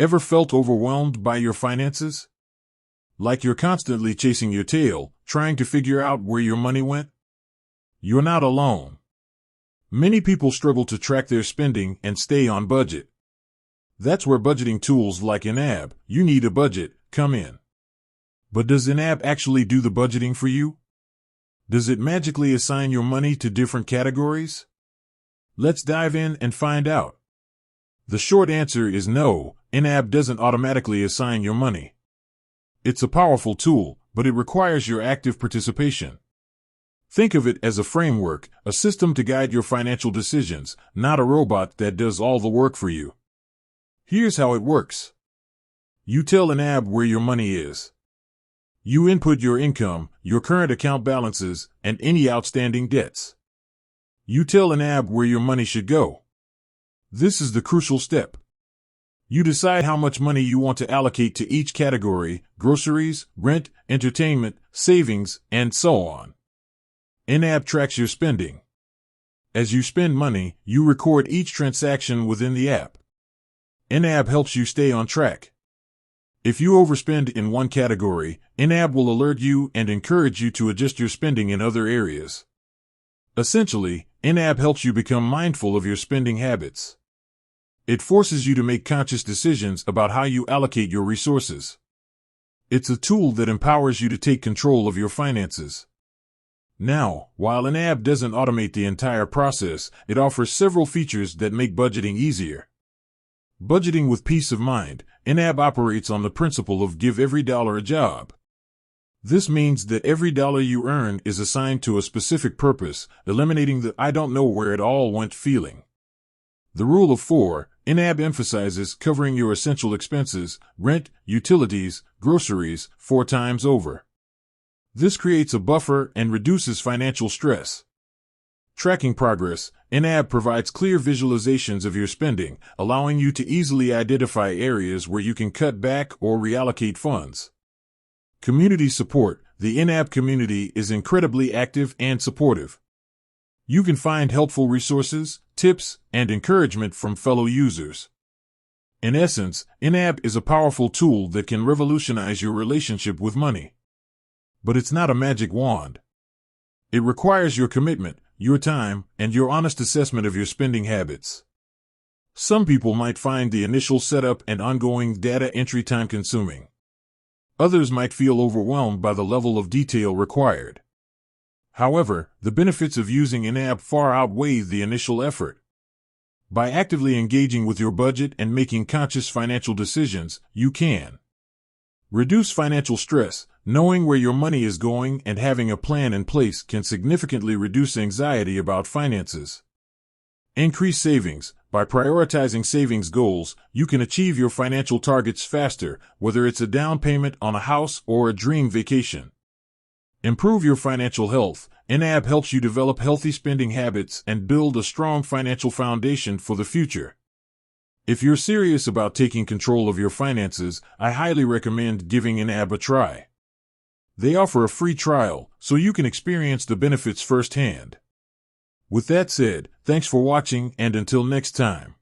Ever felt overwhelmed by your finances? Like you're constantly chasing your tail, trying to figure out where your money went? You're not alone. Many people struggle to track their spending and stay on budget. That's where budgeting tools like YNAB, You Need a Budget, come in. But does YNAB actually do the budgeting for you? Does it magically assign your money to different categories? Let's dive in and find out. The short answer is no, YNAB doesn't automatically assign your money. It's a powerful tool, but it requires your active participation. Think of it as a framework, a system to guide your financial decisions, not a robot that does all the work for you. Here's how it works. You tell YNAB where your money is. You input your income, your current account balances, and any outstanding debts. You tell YNAB where your money should go. This is the crucial step. You decide how much money you want to allocate to each category: groceries, rent, entertainment, savings, and so on. YNAB tracks your spending. As you spend money, you record each transaction within the app. YNAB helps you stay on track. If you overspend in one category, YNAB will alert you and encourage you to adjust your spending in other areas. Essentially, YNAB helps you become mindful of your spending habits. It forces you to make conscious decisions about how you allocate your resources. It's a tool that empowers you to take control of your finances. Now, while YNAB doesn't automate the entire process, it offers several features that make budgeting easier. Budgeting with peace of mind. YNAB operates on the principle of give every dollar a job. This means that every dollar you earn is assigned to a specific purpose, eliminating the "I don't know where it all went" feeling. The rule of 4, YNAB emphasizes covering your essential expenses, rent, utilities, groceries, 4 times over. This creates a buffer and reduces financial stress. Tracking progress. YNAB provides clear visualizations of your spending, allowing you to easily identify areas where you can cut back or reallocate funds. Community support. The YNAB community is incredibly active and supportive. You can find helpful resources, tips, and encouragement from fellow users. In essence, YNAB is a powerful tool that can revolutionize your relationship with money. But it's not a magic wand. It requires your commitment, your time, and your honest assessment of your spending habits. Some people might find the initial setup and ongoing data entry time-consuming. Others might feel overwhelmed by the level of detail required. However, the benefits of using YNAB far outweigh the initial effort. By actively engaging with your budget and making conscious financial decisions, you can reduce financial stress. Knowing where your money is going and having a plan in place can significantly reduce anxiety about finances. Increase savings. By prioritizing savings goals, you can achieve your financial targets faster, whether it's a down payment on a house or a dream vacation. Improve your financial health. YNAB helps you develop healthy spending habits and build a strong financial foundation for the future. If you're serious about taking control of your finances, I highly recommend giving YNAB a try. They offer a free trial, so you can experience the benefits firsthand. With that said, thanks for watching, and until next time.